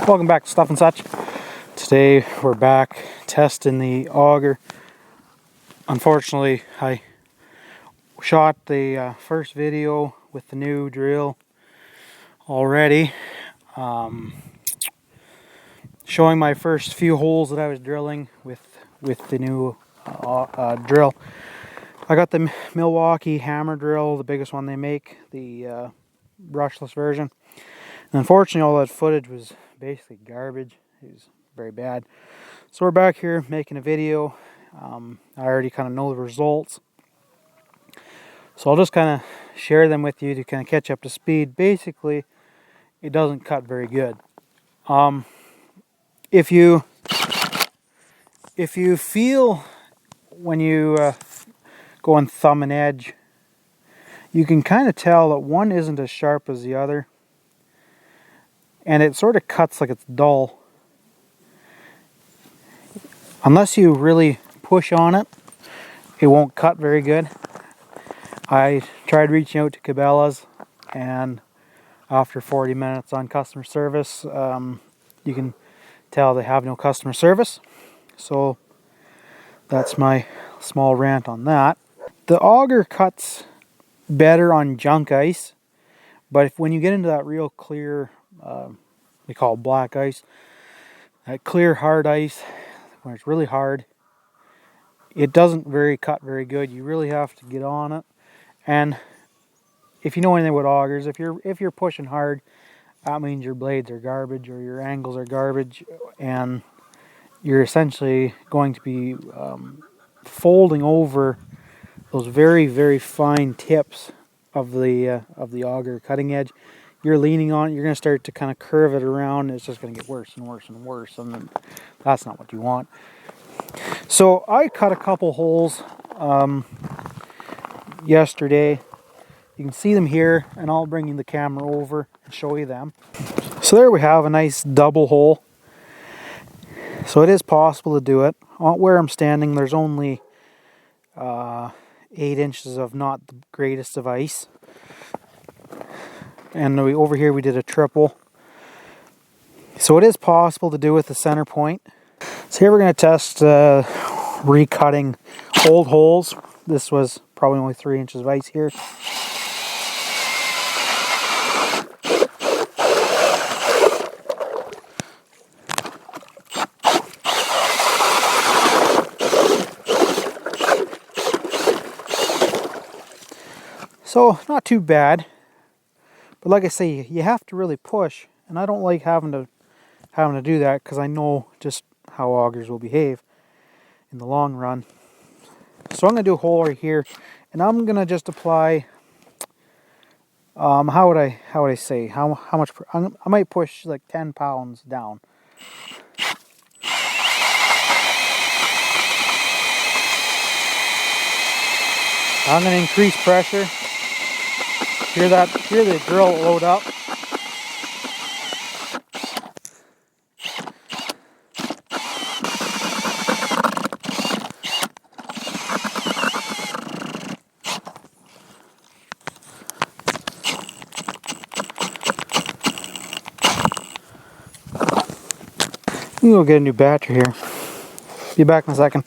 Welcome back to Stuff and Such. Today we're back testing the auger. Unfortunately, I shot the first video with the new drill already, showing my first few holes that I was drilling with the new drill. I got the Milwaukee hammer drill, the biggest one they make, the brushless version. And unfortunately, all that footage was basically garbage. It was very bad. So we're back here making a video. I already kind of know the results, so I'll just kind of share them with you to kind of catch up to speed. Basically, it doesn't cut very good. If you feel when you go on thumb and edge, you can kind of tell that one isn't as sharp as the other, and it sort of cuts like it's dull. Unless you really push on it, it won't cut very good. I tried reaching out to Cabelas, and after 40 minutes on customer service, you can tell they have no customer service. So that's my small rant on that. The auger cuts better on junk ice, but when you get into that real clear, we call it black ice, that clear hard ice, when it's really hard, it doesn't cut very good. You really have to get on it. And if you know anything about augers, if you're pushing hard, that means your blades are garbage or your angles are garbage, and you're essentially going to be folding over those very, very fine tips of the auger cutting edge. You're leaning on it, you're going to start to kind of curve it around, and it's just going to get worse and worse and worse, and that's not what you want. So I cut a couple holes yesterday. You can see them here, and I'll bring you the camera over and show you them. So there we have a nice double hole. So it is possible to do it. Where I'm standing, there's only 8 inches of not the greatest of ice. And over here we did a triple. So it is possible to do with the center point. So here we're going to test recutting old holes. This was probably only 3 inches of ice here. So not too bad, but like I say, you have to really push, and I don't like having to do that because I know just how augers will behave in the long run. So I'm going to do a hole right here, and I'm going to just apply. How would I say how much? I might push like 10 pounds down. I'm going to increase pressure. Hear the drill load up. We'll get a new battery here. Be back in a second.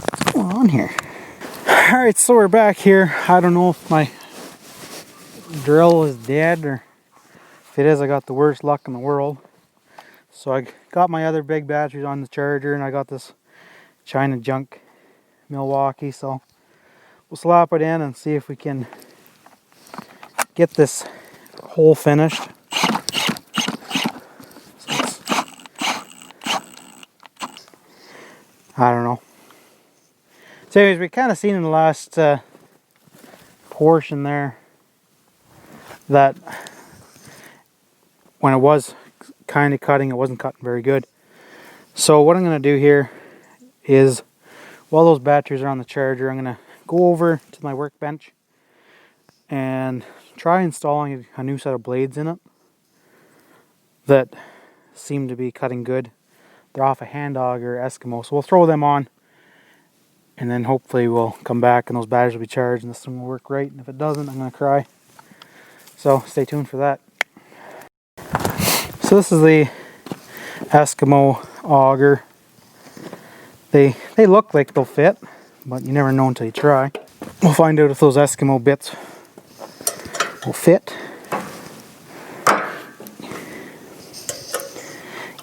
What's going on here? Alright, so we're back here. I don't know if my drill is dead, or if it is, I got the worst luck in the world. So I got my other big batteries on the charger, and I got this China junk Milwaukee. So we'll slap it in and see if we can get this hole finished. I don't know. So anyways, we kind of seen in the last portion there that when it was kind of cutting, it wasn't cutting very good. So what I'm going to do here is, while those batteries are on the charger, I'm going to go over to my workbench and try installing a new set of blades in it that seem to be cutting good. They're off a hand auger Eskimo, so we'll throw them on, and then hopefully we'll come back and those batteries will be charged and this thing will work right. And if it doesn't, I'm going to cry. so stay tuned for that. So this is the Eskimo auger. They look like they'll fit, but you never know until you try. We'll find out if those Eskimo bits will fit.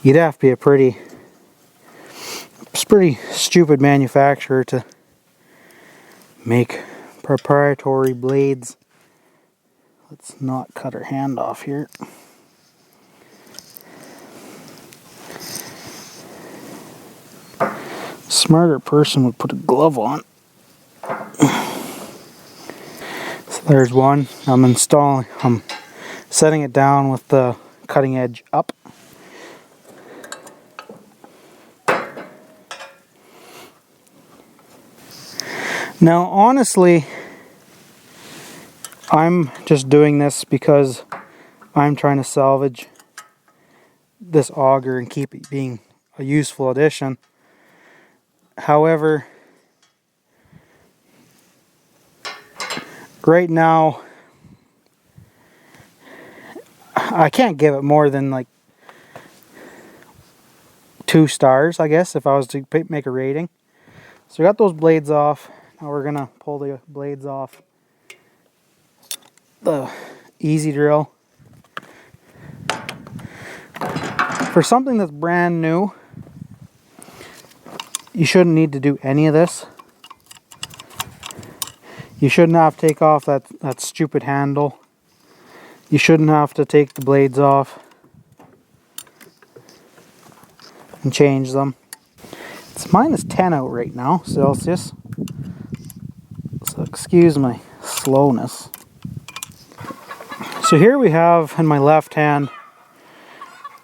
You'd have to be a pretty stupid manufacturer to make proprietary blades. Let's not cut her hand off here. Smarter person would put a glove on. So there's one. I'm setting it down with the cutting edge up. Now honestly, I'm just doing this because I'm trying to salvage this auger and keep it being a useful addition. However, right now I can't give it more than like 2 stars, I guess, if I was to make a rating. So we got those blades off. Now we're gonna pull the blades off the easy drill. For something that's brand new, you shouldn't need to do any of this. You shouldn't have to take off that stupid handle. You shouldn't have to take the blades off and change them. It's -10 out right now, Celsius. So excuse my slowness. So here we have in my left hand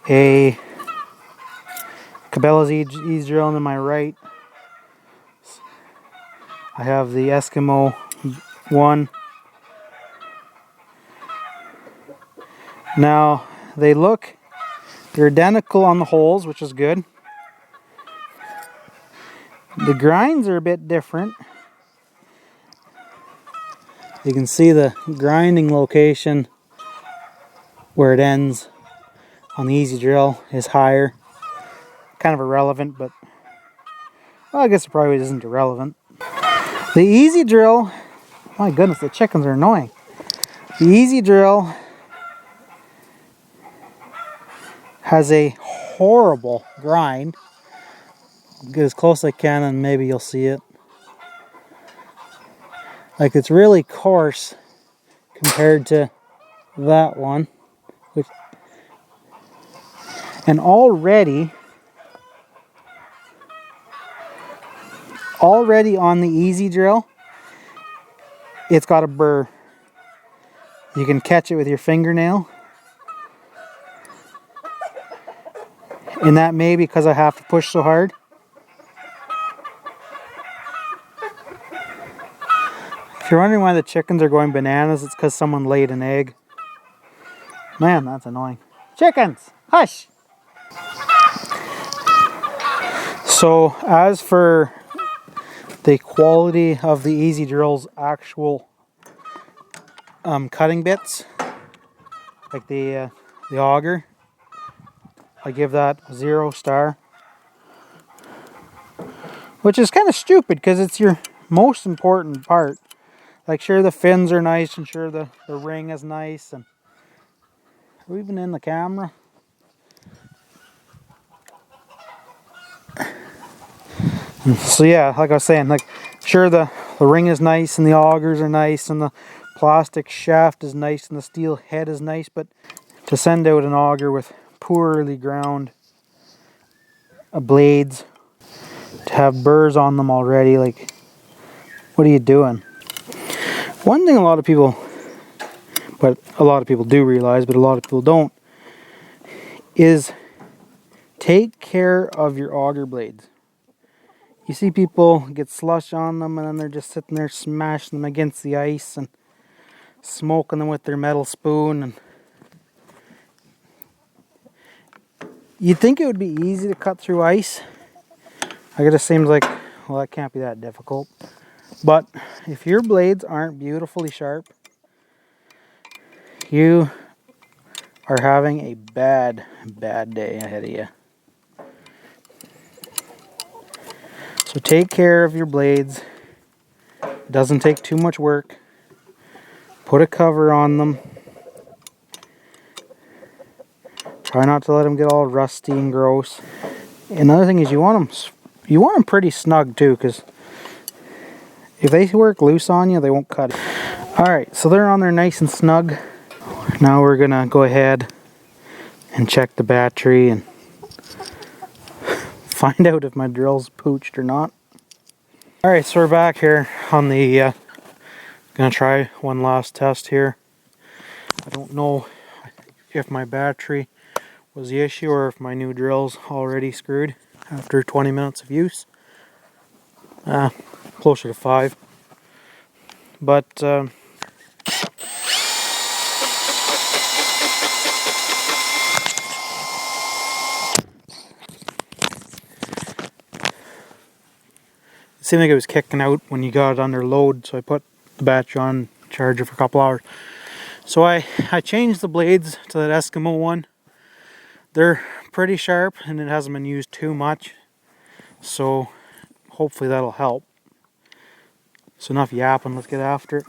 a Cabelas Eze drill, and in my right I have the Eskimo one. Now they're identical on the holes, which is good. The grinds are a bit different. You can see the grinding location where it ends on the easy drill is higher. Kind of irrelevant, but well, I guess it probably isn't irrelevant. The easy drill, my goodness, the chickens are annoying. The easy drill has a horrible grind. I'll get as close as I can and maybe you'll see it. Like, it's really coarse compared to that one. And already on the easy drill, it's got a burr. You can catch it with your fingernail. And that may be because I have to push so hard. If you're wondering why the chickens are going bananas, it's because someone laid an egg. Man, that's annoying. Chickens, hush! So as for the quality of the easy drill's actual cutting bits, like the auger, I give that a 0 star. Which is kind of stupid because it's your most important part. Like, sure, the fins are nice, and sure, the ring is nice, and are we even in the camera? So yeah, like I was saying, like, sure, the ring is nice, and the augers are nice, and the plastic shaft is nice, and the steel head is nice, but to send out an auger with poorly ground blades, to have burrs on them already, like, what are you doing? One thing a lot of people do realize, but a lot of people don't, is take care of your auger blades. You see people get slush on them and then they're just sitting there smashing them against the ice and smoking them with their metal spoon. And you'd think it would be easy to cut through ice. I guess it seems like, well, that can't be that difficult. But if your blades aren't beautifully sharp, You are having a bad day ahead of you. So take care of your blades. It doesn't take too much work. Put a cover on them. Try not to let them get all rusty and gross. Another thing is you want them pretty snug too, because if they work loose on you, they won't cut it. Alright, so they're on there nice and snug. Now we're gonna go ahead and check the battery and find out if my drill's pooched or not. Alright, so we're back here on the gonna try one last test here. I don't know if my battery was the issue or if my new drill's already screwed after 20 minutes of use. Closer to 5. But it seemed like it was kicking out when you got it under load, so I put the battery on charger for a couple hours. So I changed the blades to that Eskimo one. They're pretty sharp and it hasn't been used too much, so hopefully that'll help. So enough yapping, let's get after it.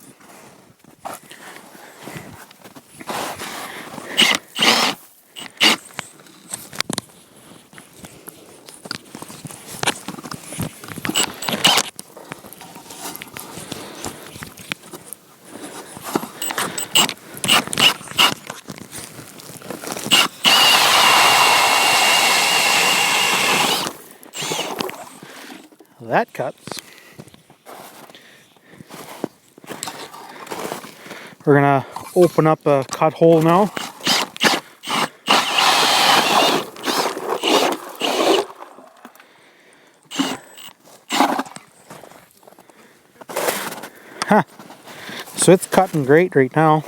That cuts. We're gonna open up a cut hole now. Huh. So it's cutting great right now.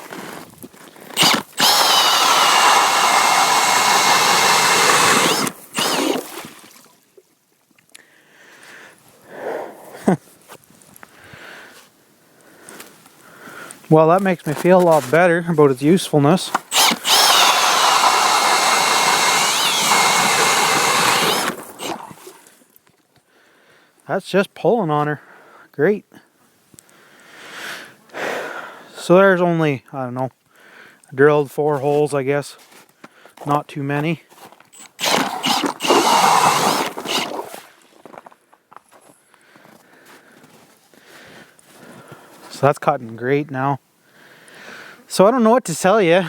Well, that makes me feel a lot better about its usefulness. That's just pulling on her. Great. So there's only, I don't know, drilled 4 holes, I guess. Not too many. So that's cutting great now. So I don't know what to tell you.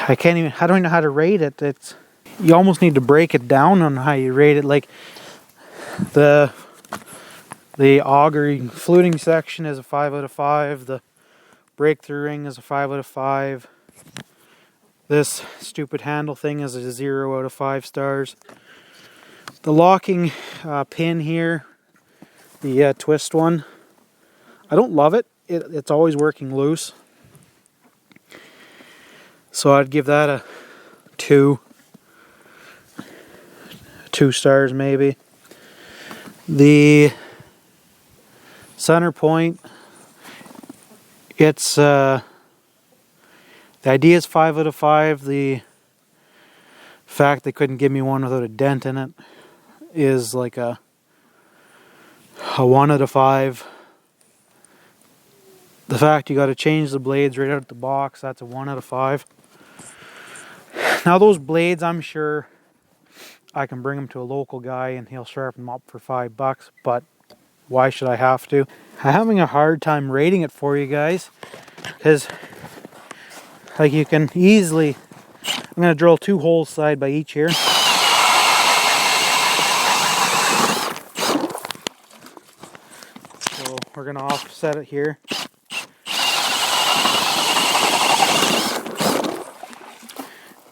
I don't even know how to rate it. You almost need to break it down on how you rate it. Like the auger fluting section is a 5 out of 5. The breakthrough ring is a 5 out of 5. This stupid handle thing is a 0 out of 5 stars. The locking pin here, the twist one, I don't love it. It's always working loose. So I'd give that a 2 stars maybe. The center point, it's the idea is 5 out of 5. The fact they couldn't give me one without a dent in it is like a 1 out of 5. The fact you got to change the blades right out of the box, that's a 1 out of 5. Now those blades, I'm sure I can bring them to a local guy and he'll sharpen them up for $5, but why should I have to? I'm having a hard time rating it for you guys, because like you can easily, I'm going to drill 2 holes side by each here. So we're going to offset it here.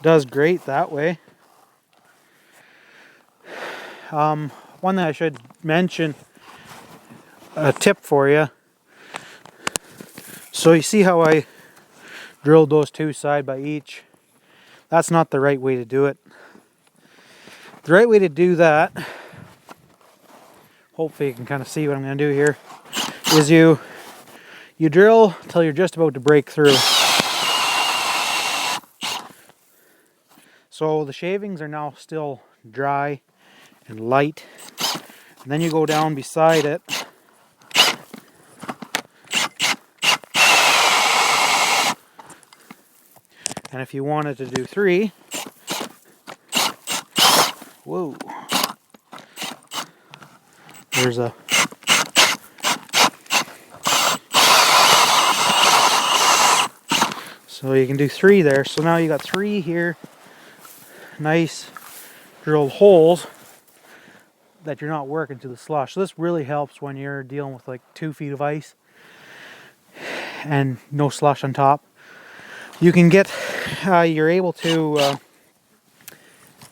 Does great that way. One thing I should mention, a tip for you. So you see how I drilled those 2 side by each? That's not the right way to do it. The right way to do that, hopefully you can kind of see what I'm going to do here, is you drill till you're just about to break through. So the shavings are now still dry and light. And then you go down beside it. And if you wanted to do 3, whoa, there's a so you can do 3 there. So now you got 3 here, nice drilled holes that you're not working to the slush. So this really helps when you're dealing with like 2 feet of ice and no slush on top. You can get, you're able to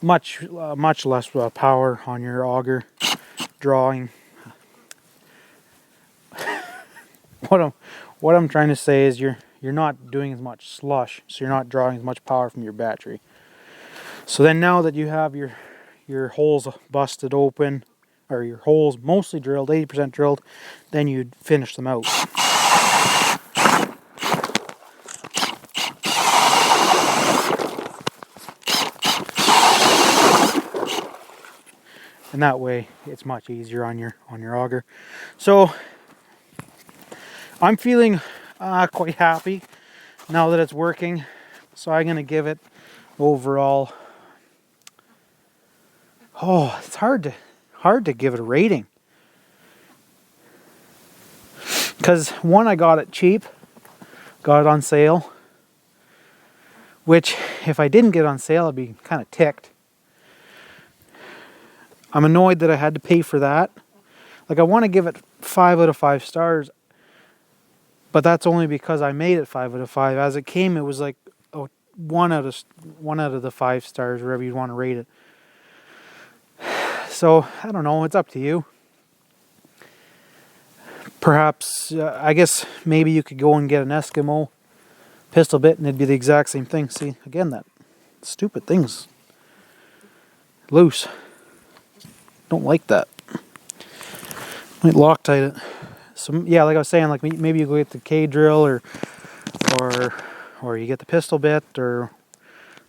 much less power on your auger drawing. What I'm trying to say is you're not doing as much slush, so you're not drawing as much power from your battery. So then now that you have your holes busted open, or your holes mostly drilled, 80% drilled, then you'd finish them out. And that way it's much easier on your auger. So I'm feeling quite happy now that it's working. So I'm gonna give it overall, oh, it's hard to give it a rating. Because one, I got it cheap, got it on sale, which if I didn't get it on sale, I'd be kind of ticked. I'm annoyed that I had to pay for that. Like, I want to give it 5 out of 5 stars, but that's only because I made it 5 out of 5. As it came, it was like 1 out of the 5 stars, wherever you'd want to rate it. So I don't know. It's up to you. Perhaps I guess maybe you could go and get an Eskimo pistol bit, and it'd be the exact same thing. See, again, that stupid thing's loose. Don't like that. Might Loctite it. So yeah, like I was saying, like maybe you go get the K drill, or you get the pistol bit, or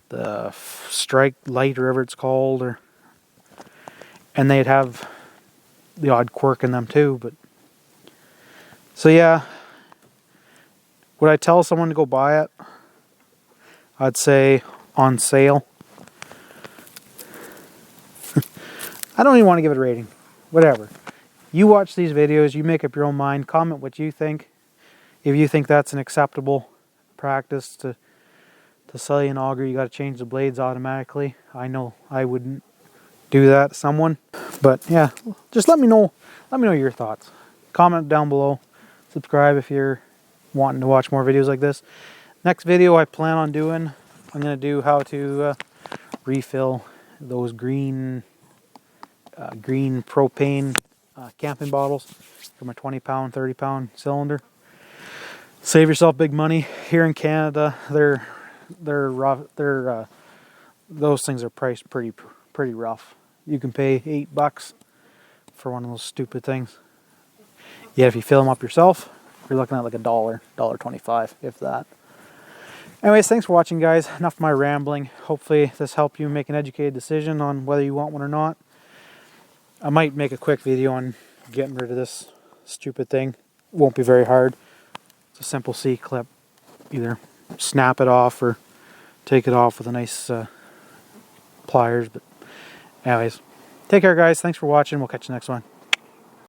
the strike light, or whatever it's called, and they'd have the odd quirk in them too. But so yeah, would I tell someone to go buy it? I'd say on sale. I don't even want to give it a rating. Whatever. You watch these videos, you make up your own mind, comment what you think. If you think that's an acceptable practice to sell you an auger, you got to change the blades automatically. I know I wouldn't do that to someone. But yeah, just let me know your thoughts. Comment down below. Subscribe if you're wanting to watch more videos like this. Next video I plan on doing, I'm going to do how to refill those green propane camping bottles from a 20-pound, 30-pound cylinder. Save yourself big money. Here in Canada, they're rough. Those things are priced pretty rough. You can pay $8 for one of those stupid things. Yeah, if you fill them up yourself, you're looking at like $1.25, if that. Anyways, thanks for watching, guys. Enough of my rambling. Hopefully this helped you make an educated decision on whether you want one or not. I might make a quick video on getting rid of this stupid thing. It won't be very hard. It's a simple C-clip. Either snap it off or take it off with a nice pliers. But anyways, take care, guys. Thanks for watching. We'll catch you next one.